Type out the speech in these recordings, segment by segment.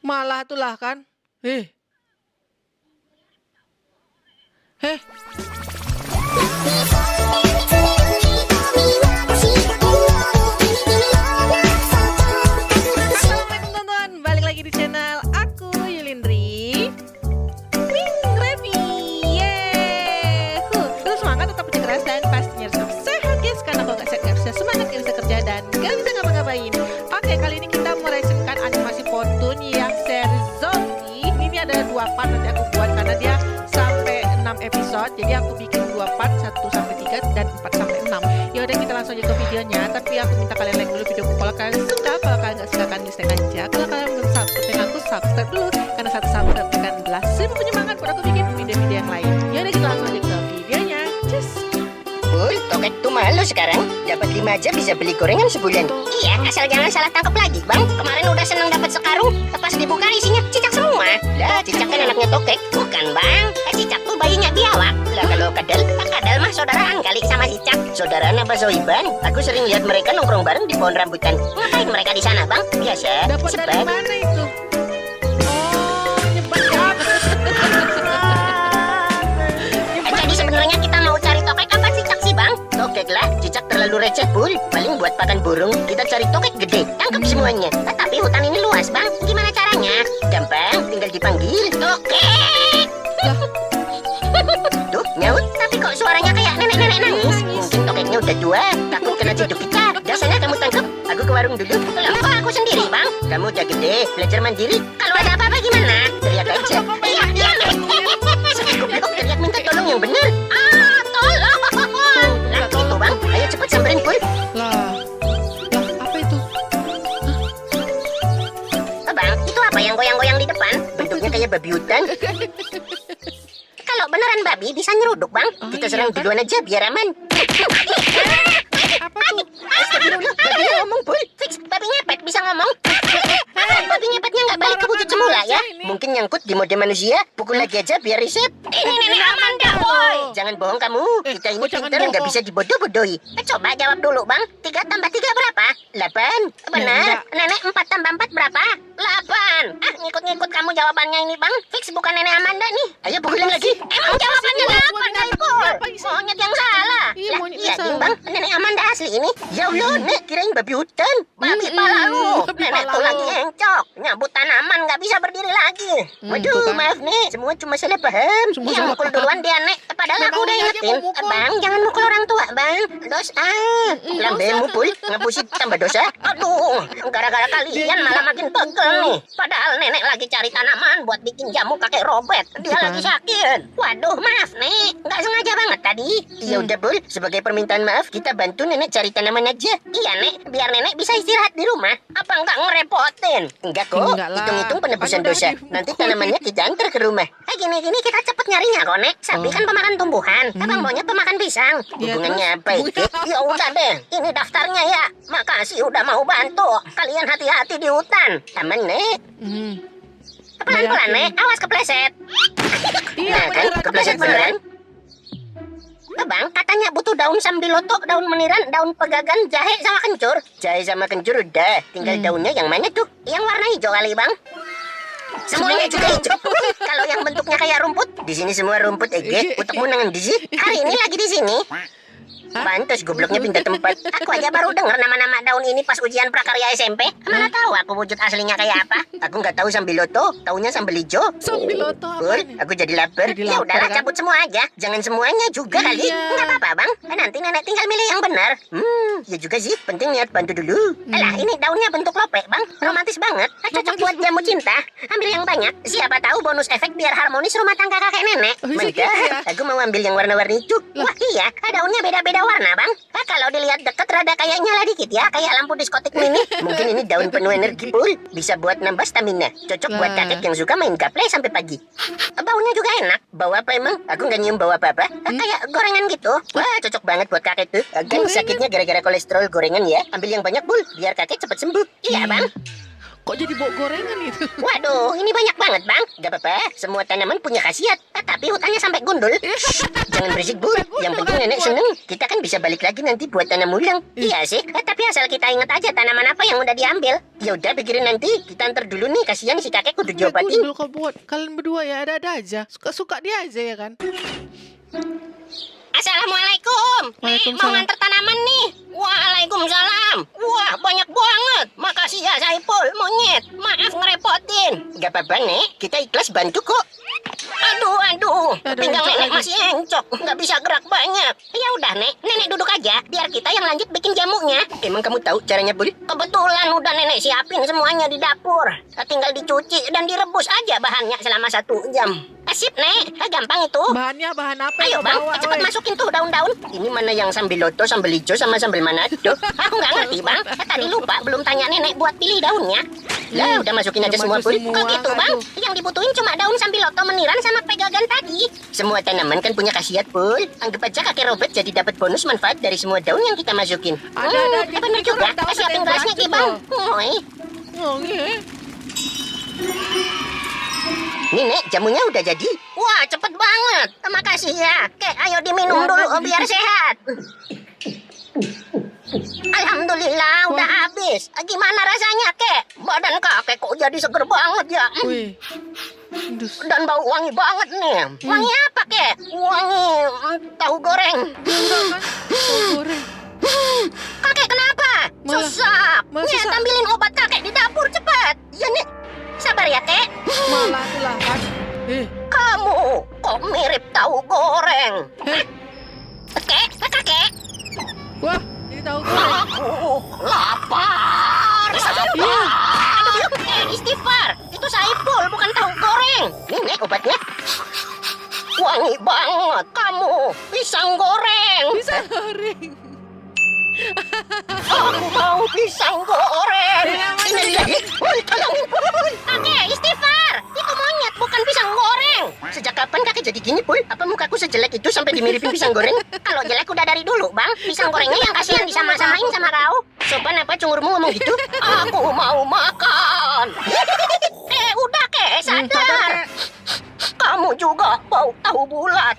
Malah itulah kan. Eh. Heh. Assalamualaikum teman-teman, balik lagi di channel aku Yulindri. Wing Revi. Yeay. Terus semangat, tetap kerja keras dan pastinya harus sehat guys. Karena kalau nggak sehat nggak bisa semangat, nggak bisa kerja dan nggak bisa ngapa-ngapain. Oke, kali ini kita mereaksikan animasi Fortune yang seri zombie. Ini ada 2 part nanti aku buat karena dia sampai 6 episode. Jadi aku bikin 2 part, 1 sampai 3 dan 4 sampai 6. Ya udah, kita langsung aja ke videonya. Tapi aku minta kalian like dulu videoku kalau kalian suka. Kalau kalian nggak suka, kalian dislike aja. Kalau kalian belum subscribe aku, subscribe dulu. Karena satu subscribe akan belas 1000 penyemangat buat aku bikin video-video yang lain. Ya udah, kita langsung aja ke videonya. Cus. Bul, Tokek tuh malu sekarang. Dapat 5 aja bisa beli gorengan sebulan. Iya, asal jangan salah tangkap lagi, Bang. Kemarin udah seneng dapat sekarung, pas dibuka isinya cicak semua. Lah, cicak kan anaknya Tokek. Bukan, Bang. Cicak tuh bayinya biawak. Lah, kalau kadal mah saudaraan kali sama cicak. Saudaraan apa Soiban? Aku sering lihat mereka nongkrong bareng di pohon rambutan. Ngapain mereka di sana, Bang? Biasa. Dapat dari mana itu? Oh, nyebat ya. Jadi sebenarnya kita mau cari Tokek apa cicak sih, Bang? Tokek lah, cicak terlalu receh, Bul. Paling buat pakan burung. Kita cari Tokek gede, tangkap semuanya. Tapi hutan ini luas, Bang. Gimana caranya? Gampang, tinggal dipanggil Tokek. Tuh, nyaut. Tapi kok suaranya kayak nenek-nenek nangis? Mungkin Tokeknya udah tua, takut kena ciduk kita. Biasanya kamu tangkap. Aku ke warung dulu. Loh, kok aku sendiri, Bang? Kamu udah gede, belajar mandiri. Kalau ada apa-apa gimana? Teriak aja. Iya, iya, Goblok, teriak minta tolong yang bener. Tolong. Nah, gitu, Bang. Ayo cepet samperin, Pul. Lah, apa itu? Bang, itu apa yang goyang-goyang di depan? Bentuknya kayak babi hutan. Kalau beneran babi bisa nyeruduk, Bang. Oh, Kita iya, serang Bang. duluan aja biar aman. Apa tuh? Astagfirullah, babinya ngomong, Pul. Fix, babi ngepet bisa ngomong. Babi ngepetnya nggak balik ke wujud semula ya. Mungkin nyangkut di mode manusia. Pukul lagi aja biar riset. Ini nenek Amanda, boy. Jangan bohong kamu. Kita ini jangan pintar, nggak bohong. bisa dibodoh-bodohi. Coba jawab dulu, Bang. 3 tambah 3 berapa? 8. Benar. enggak. Nenek 4 tambah 4 berapa? 8. Ngikut-ngikut kamu jawabannya ini, Bang. Fix bukan nenek Amanda nih. Ayo pukulin lagi. Emang jawabannya sih, 8, monyet Pul. apa sih? Monyet yang salah. Iya, Lah, monyet iya, yang Ding, salah. Bang. Nenek Amanda asli ini. Ya Allah, Nek, kirain babi hutan. Babi pala lu. babi Nenek pala tuh lu. lagi encok. Nyambut tanaman nggak bisa berdiri lagi. Waduh, tuh kan. maaf nih. Semua cuma salah paham. Semua Yang salah mukul paham. duluan dia, Nek. Padahal aku udah Memang aja ingetin. mau mukul. Bang, jangan mukul orang tua, Bang. Dosa. Lambemu, Pul. Ngapusin tambah dosa. Aduh, gara-gara kalian malah makin pegel nih. Padahal nenek lagi cari tanaman buat bikin jamu kakek Robert. Dia Tuh kan. lagi sakit. Waduh, maaf, Nek. Nggak sengaja banget tadi. Ya udah, Pul. Sebagai permintaan maaf, kita bantu nenek cari tanaman aja. Iya, Nek. Biar nenek bisa istirahat di rumah. Apa nggak ngerepotin? Enggak kok. Enggak lah. Hitung-hitung penebusan Kan udah dosa. dipukul. Nanti tanamannya kita antar ke rumah. Gini-gini kita cepet nyarinya kok, Nek. Sapi Oh. kan pemakan tumbuhan. Abang maunya pemakan pisang. Iya, Hubungannya terus? apa itu? Ya udah deh. Ini daftarnya ya. Makasih udah mau bantu. Kalian hati-hati di hutan. Aman, Nek. Hmm. Pelan-pelan, Nek. Awas kepleset. Iya, Nah, kan? beneran, Kepleset beneran. Bang, katanya butuh daun sambiloto, daun meniran, daun pegagan, jahe sama kencur. Jahe sama kencur udah. Tinggal daunnya yang mana tuh? Yang warna hijau kali, Bang. Semuanya juga hijau. Kalau yang bentuknya kayak rumput, di sini semua rumput, Ege. Utakmu nangan di sini. Hari ini lagi di sini. Pantes gobloknya pindah tempat. Aku aja baru dengar nama-nama daun ini pas ujian prakarya SMP. Mana tahu aku wujud aslinya kayak apa? Aku nggak tahu sambiloto, taunya sambal hijau. Sambiloto apa Pul, ini? aku jadi lapar. Jadi Ya lapar, udahlah, kan? cabut semua aja. Jangan semuanya juga kali. Iya. Nggak apa-apa, Bang. Nanti nenek tinggal milih yang benar. Ya juga sih. Penting niat bantu dulu. Alah, ini daunnya bentuk lope, Bang. Romantis banget. Cocok buat jamu cinta. Ambil yang banyak. Siapa tahu bonus efek biar harmonis rumah tangga kakek nenek. Oh, iya. Mantap. Aku mau ambil yang warna-warni itu. Wah iya, daunnya beda-beda warna, Bang. Kalau dilihat dekat rada kayak nyala dikit ya, kayak lampu diskotik mini. Mungkin ini daun penuh energi, Pul. Bisa buat nambah stamina. Cocok buat Lah. kakek yang suka main gaple sampai pagi. Baunya juga enak. Bau apa emang? Aku nggak nyium bau apa-apa. Kayak gorengan gitu. Wah, cocok banget buat kakek tuh. Kan Gorengan? sakitnya gara-gara kolesterol gorengan ya. Ambil yang banyak, Pul. Biar kakek cepat sembuh. Iya, Bang. Kok jadi bau gorengan itu? Waduh, ini banyak banget, Bang. Gak apa-apa, semua tanaman punya khasiat. Tapi hutannya sampai gundul. Jangan berisik, Bu. Yang penting nenek seneng. Kita kan bisa balik lagi nanti buat tanam ulang. Iya sih, tapi asal kita ingat aja tanaman apa yang udah diambil. Ya udah, pikirin nanti. Kita antar dulu nih, kasihan si kakek kudu diobatin. Gundul kau buat. Kalian berdua ya ada-ada aja. Suka-suka dia aja ya kan? Assalamualaikum. Waalaikumsalam. Mau nganter tanaman nih. Waalaikumsalam. Wah, banyak banget. Makasih ya, Saipul. Monyet. Maaf ngerepotin. Gak apa-apa, Nek. Kita ikhlas bantu kok. Aduh. Pinggang encok nenek lagi. masih encok. Nggak bisa gerak banyak. Ya udah, Nek. Nenek duduk aja. Biar kita yang lanjut bikin jamunya. Emang kamu tahu caranya, Bul? Kebetulan udah nenek siapin semuanya di dapur. Tinggal dicuci dan direbus aja bahannya selama 1 jam. Sip, Nek. Gampang itu. Bahannya bahan apa Ayo yang Bang, bawa, cepat woi? masukin tuh daun-daun. Ini mana yang sambiloto, sambal hijau, sama sambal manado? Aku nggak ngerti Bang. Tadi lupa belum tanya nenek buat pilih daunnya. Lah, udah masukin aja Udah semua, maju Pul. semua, Kok gitu Bang? aduh. Yang dibutuhin cuma daun sambiloto meniran sama pegagan tadi. Semua tanaman kan punya khasiat, Pul. Anggap aja kakek Robert jadi dapat bonus manfaat dari semua daun yang kita masukin. Ada, Bener jadi juga. daun ada Siapin yang gelasnya, beracun Ki Bang. loh. Ngoi. Oh, iya. Nih, Nek, jamunya udah jadi. Wah, cepet banget. Terima kasih ya. Kek, ayo diminum Warna dulu jadi- biar sehat. Alhamdulillah, udah Wah. habis. Gimana rasanya, Kek? Badan kakek kok jadi seger banget ya. Wih. Dus. Dan bau wangi banget nih. Wangi apa, Kek? Wangi tahu goreng. Enggak kan? Tahu goreng. Kakek kenapa? Malah- Susah. malah Nih, susah. ambilin obat kakek di dapur cepat. Ya, nih. Sabar ya, Kek. Malah itulah kan. Kamu kok mirip tahu goreng. Kakek. Wah, ini tahu goreng. Aku lapar. Istighfar. Itu Saiful, bukan tahu goreng. Ini obatnya. Wangi banget. Kamu pisang goreng. Bisa goreng. Aku mau pisang goreng. Ini Ini dia. Woi, tolongin. Woi. Kakek, istighfar. Itu monyet, bukan pisang goreng. Sejak kapan kakek jadi gini, Pul? Apa mukaku sejelek itu sampai dimiripin pisang goreng? Kalau jelek udah dari dulu, Bang. Pisang gorengnya yang kasihan disama-samain sama kau. Sopan apa cungurmu ngomong gitu? Aku mau makan. Udah, Kek, sadar. Kamu juga bau tahu bulat.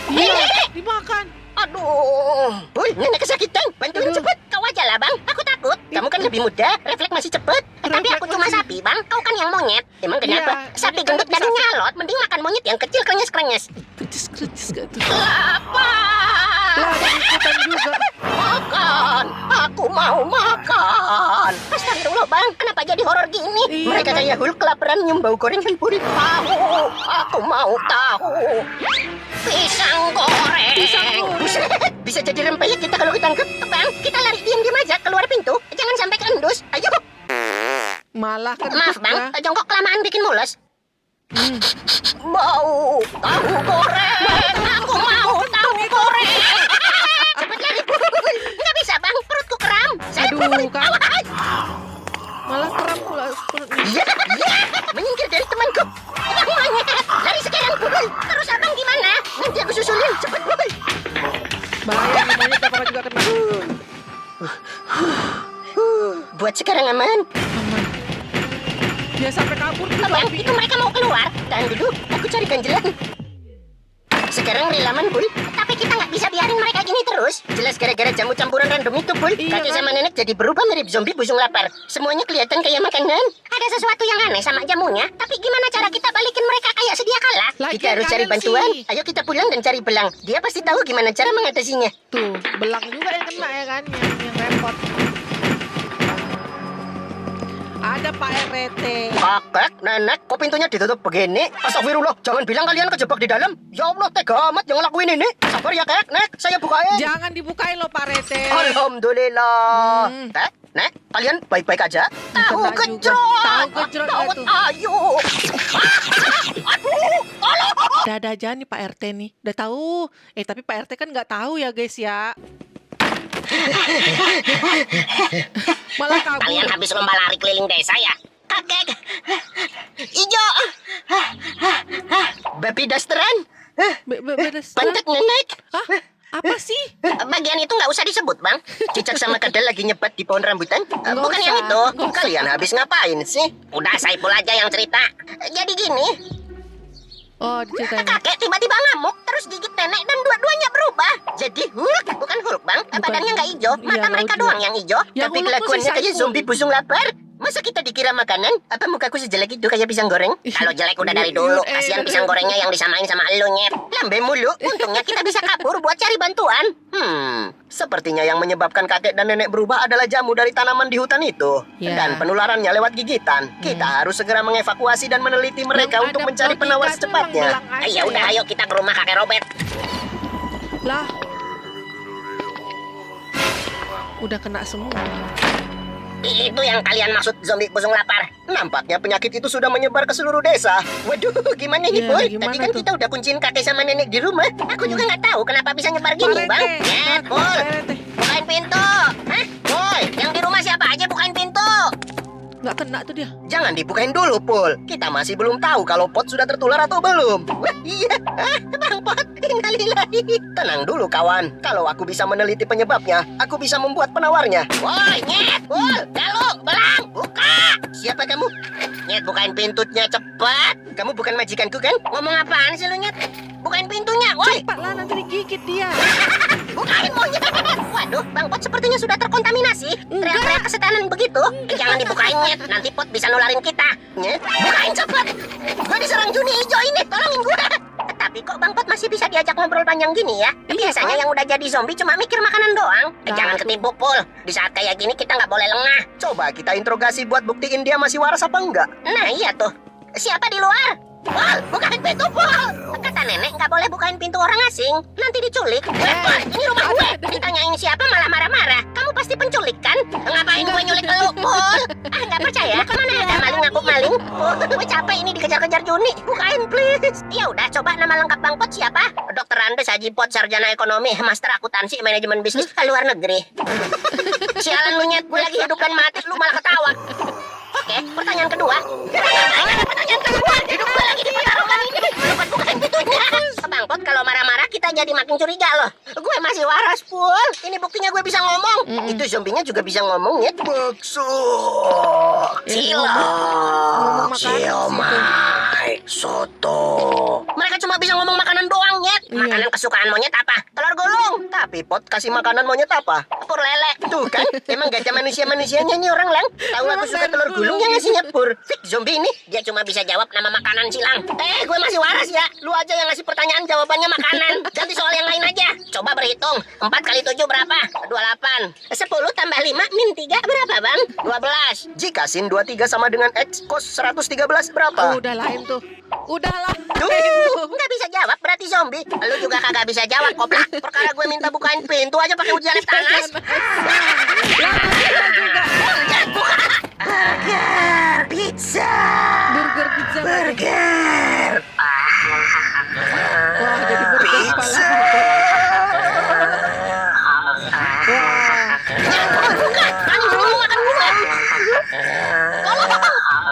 Iya, dimakan. Aduh, Pul, nenek kesakitan. Bantuin Aduh. cepet. Kau aja lah, Bang. Aku takut. Kamu kan lebih muda, refleks masih cepet. Tapi aku cuma masih- sapi, Bang. Kau kan yang monyet. Emang kenapa? Iya, Sapi ini kan gendut lebih dan sapi. nyalot, mending makan monyet yang kecil krenyes-krenyes. Kecis gak tuh? Lapar. Lah, ada ikutan juga. Makan. Aku mau makan. Astagfirullah, Bang. Kenapa jadi horor gini? Iya, Mereka Bang. kayak Hulk kelaparan nyium bau gorengan, Pul. Tahu. Aku mau tahu. Pisang goreng. Pisang goreng. Buset, bisa jadi rempeyek kita kalau ketangkep. Bang, kita lari diam-diam aja keluar pintu. Jangan sampai keendus. Ayo. Malah kan. Maaf, Bang. Jongkok kelamaan bikin mules. Hmm. Bau tahu goreng. Aku mau tahu goreng. Cepet lari, Pul. Nggak bisa, Bang. Perutku kram. Aduh, kan. Awas. Malah kram pula perutnya. Ya, menyingkir dari temanku. Monyet, lari sekarang, Pul. Terus abang gimana? Nanti aku susulin. Cepet, Pul. Bahaya namanya apa juga kena. Buat sekarang aman. Aman. Dia sampai kabur tuh Abang, babi. itu mereka mau keluar. Tahan dulu, aku cari ganjelan. Sekarang relaman, Pul. Tapi kita nggak bisa biarin mereka gini terus. Jelas gara-gara jamu campuran random itu, Pul. Iya, Kakek kan? sama nenek jadi berubah mirip zombie busung lapar. Semuanya kelihatan kayak makanan. Ada sesuatu yang aneh sama jamunya. Tapi gimana cara kita balikin mereka kayak sedia kala? Lagian Kita harus cari kalian bantuan. sih. Ayo kita pulang dan cari belang. Dia pasti tahu gimana cara mengatasinya. Tuh, belang juga yang kena ya kan, yang repot. Ada Pak RT. Kakek, nenek, kok pintunya ditutup begini? Astagfirullah, jangan bilang kalian kejebak di dalam. Ya Allah, tega amat yang ngelakuin ini. Sabar ya, Kek, Nek, saya bukain. Jangan dibukain loh Pak RT. Alhamdulillah. Hmm. Nek, kalian baik-baik aja? Tahu Kena juga. gejrot. Tahu gejrot nggak Dawet tuh? ayu. Aduh, tolong. Ada aja nih Pak RT nih. Udah tahu. Tapi Pak RT kan nggak tahu ya guys ya. Malah kabur. Kalian habis lomba lari keliling desa ya? Kakek. Ijo. Babi dasteran. Beres. Pantat nenek. Hah? Apa sih? Bagian itu nggak usah disebut, Bang. Cicak sama Kadal lagi nyebat di pohon rambutan. Bukan usah, yang itu. nggak usah. Kalian habis ngapain sih? Udah, Saipul aja yang cerita. Jadi gini, Oh, diceritain. kakek tiba-tiba ngamuk, terus gigit nenek dan dua-duanya berubah. Jadi Hulk, bukan Hulk, Bang. Bukan. Badannya nggak hijau, Iya, mata tahu mereka juga. doang yang hijau. Yang Tapi Hulk tuh si kelakuannya kayak Saipul. zombie busung lapar. Masa kita dikira makanan? Apa mukaku sejelek itu kayak pisang goreng? Kalau jelek udah dari dulu. Kasihan pisang gorengnya yang disamain sama elu, Nyet. Lambe mulu. Untungnya kita bisa kabur buat cari bantuan. Sepertinya yang menyebabkan kakek dan nenek berubah adalah jamu dari tanaman di hutan itu. Ya. Dan penularannya lewat gigitan. Kita harus segera mengevakuasi dan meneliti mereka Yang untuk ada mencari penawar logika tuh secepatnya. emang belang aja Ya udah, ya. ayo kita ke rumah kakek Robert. Lah. Udah kena semua. Itu yang kalian maksud zombie busung lapar. Nampaknya penyakit itu sudah menyebar ke seluruh desa. Waduh, gimana nih, Iya, Boy? gimana Tadi kan tuh? kita udah kunciin kakek sama nenek di rumah. Aku juga nggak tahu kenapa bisa nyebar gini, Bang. Nyet, Boy. Parete. Bukain pintu. Hah? Boy, yang di rumah siapa aja bukain pintu. Nggak kena tuh dia. Jangan dibukain dulu, Pul. Kita masih belum tahu kalau Pot sudah tertular atau belum. Wah, iya. Bang Pot, innalillahi. Tenang dulu, kawan. Kalau aku bisa meneliti penyebabnya, aku bisa membuat penawarnya. Woi, Nyet, Pul, Galuh, Belang, buka. Siapa kamu? Nyet, bukain pintunya cepat. Kamu bukan majikanku kan? Ngomong apaan sih lu, Nyet? Bukain pintunya, woi. Cepat lah, nanti digigit dia. Bukain monyet. Waduh, Bang Pot sepertinya sudah terkontaminasi. Teriak-teriak kesetanan begitu. Jangan dibukain, Nyet. Nanti Pot bisa nularin kita. Nyet, bukain cepat. Gua diserang Juni hijau ini. Tolongin gua. Tapi kok Bang Pot masih bisa diajak ngobrol panjang gini ya? Iya, Biasanya Pak. yang udah jadi zombie cuma mikir makanan doang. Nah. Jangan ketipu, Pul. Di saat kayak gini kita nggak boleh lengah. Coba kita interogasi buat buktiin dia masih waras apa enggak. Nah, iya tuh. Siapa di luar? Pul, bukain pintu, Pul. Kata nenek nggak boleh bukain pintu orang asing. Nanti diculik. Pul, ini rumah gue. Ditanyain siapa malah marah-marah. Kamu pasti penculik kan? Ngapain gue nyulik lu, Pul? Ah, nggak percaya? Mana ada maling ngaku maling? Pul, gue capek ini dikejar-kejar Juni. Bukain, please. Ya udah, coba nama lengkap Bang Pot siapa? Dr. Andes Haji Pot, sarjana ekonomi, master akuntansi, manajemen bisnis ke luar negeri. Sialan lu, Nyet. Gue lagi hidup dan mati, lu malah ketawa. Oke, pertanyaan kedua. Pertanyaan kedua. Hidup gue lagi di pertarungan ini. Lupa bukain pintunya. Bang Pot, kalau marah-marah kita jadi makin curiga loh. Gue masih waras, Pul. Ini buktinya gue bisa ngomong. Itu zombinya juga bisa ngomong, ya. Bakso, Ngomong makanan sih itu. siomay, soto. Mereka cuma bisa ngomong makanan doang, Nyet. Iya. Makanan kesukaan monyet apa? Telur gulung. Tapi Pot kasih makanan monyet apa? Pur lele. Tuh kan, emang gak ada manusia-manusianya nih orang, Lang. Tahu aku suka telur gulung yang ngasihnya Pur. Fik, zombie ini dia cuma bisa jawab nama makanan silang. Gue masih waras ya. Lu aja yang ngasih pertanyaan jawabannya makanan. Ganti soal yang lain aja. Coba berhitung. 4 kali 7 berapa? 28. 10 tambah 5 min 3 berapa, Bang? 12. Jika sin 23 sama dengan X cos 113 berapa? Oh, udah lain tuh. Udahlah. Tuh, nggak bisa jawab berarti zombie. Lu juga kagak bisa jawab, koplak. Perkara gue minta bukain pintu aja pakai ujian panas. Kita juga. Burger, pizza, Burger pizza. burger. Wah, jadi burger kepala. Wah. Buka, berani lu makan gue.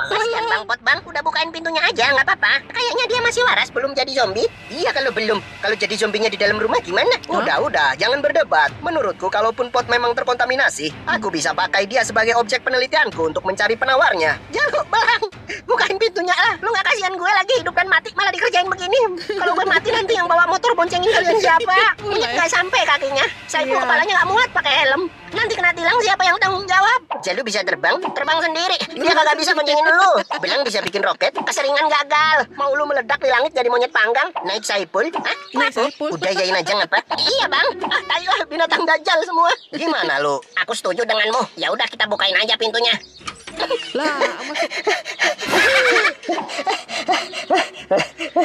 Kasihan Bang Pot, Bang. Udah bukain pintunya aja, nggak apa-apa. Kayaknya dia masih waras, belum jadi zombie. Iya, kalau belum. Kalau jadi zombinya di dalam rumah gimana? Udah, jangan berdebat. Menurutku, kalaupun Pot memang terkontaminasi, aku bisa pakai dia sebagai objek penelitianku untuk mencari penawarnya. Jaluk, Bang. Bukain pintunya lah. Lu nggak kasihan gue lagi hidup dan mati, malah dikerjain begini. Kalau gue mati nanti yang bawa motor boncengin kalian siapa? Monyet nggak sampai kakinya. Saipul Iya. kepalanya nggak muat pakai helm. Nanti kena tilang siapa yang tanggung jawab? Jalu bisa terbang? Terbang sendiri. Dia kagak bisa boncengin lu. Belang bisa bikin roket? Keseringan gagal. Mau lu meledak di langit jadi monyet panggang? Naik Saipul? Hah? Naik Saipul. Udah yain aja ngapa? Iya, Bang. Ah, tayolah binatang dajal semua. Gimana lu? Aku setuju denganmu. Ya udah kita bukain aja pintunya. Lah, masuk.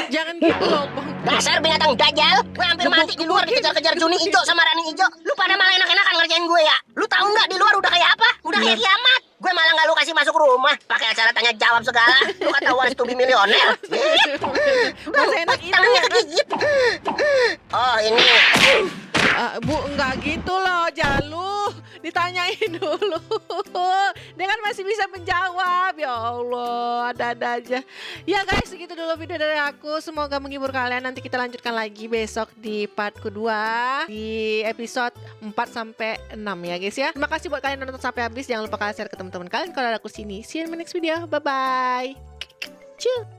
Jangan gitu loh, Bang. Dasar binatang dajal. Gue hampir mati di luar dikejar-kejar Juni hijau sama Rani hijau. Lu pada malah enak-enakan ngerjain gue ya. Lu tahu nggak di luar udah kayak apa? Udah kayak kiamat. Gue malah nggak lu kasih masuk rumah. Pakai acara tanya jawab segala. Lu kata wants to be millionaire. Masih enak itu Tangannya ya. kegigit. Oh, ini. Bu, enggak gitu loh, Jalu. Ditanyain dulu. Dia kan masih bisa menjawab. Ya Allah, ada-ada aja. Ya guys, segitu dulu video dari aku. Semoga menghibur kalian. Nanti kita lanjutkan lagi besok di part kedua, di episode 4-6 ya guys ya. Terima kasih buat kalian yang nonton sampai habis. Jangan lupa kalian share ke teman-teman kalian kalau ada aku sini. See you in my next video. Bye bye. Ciao.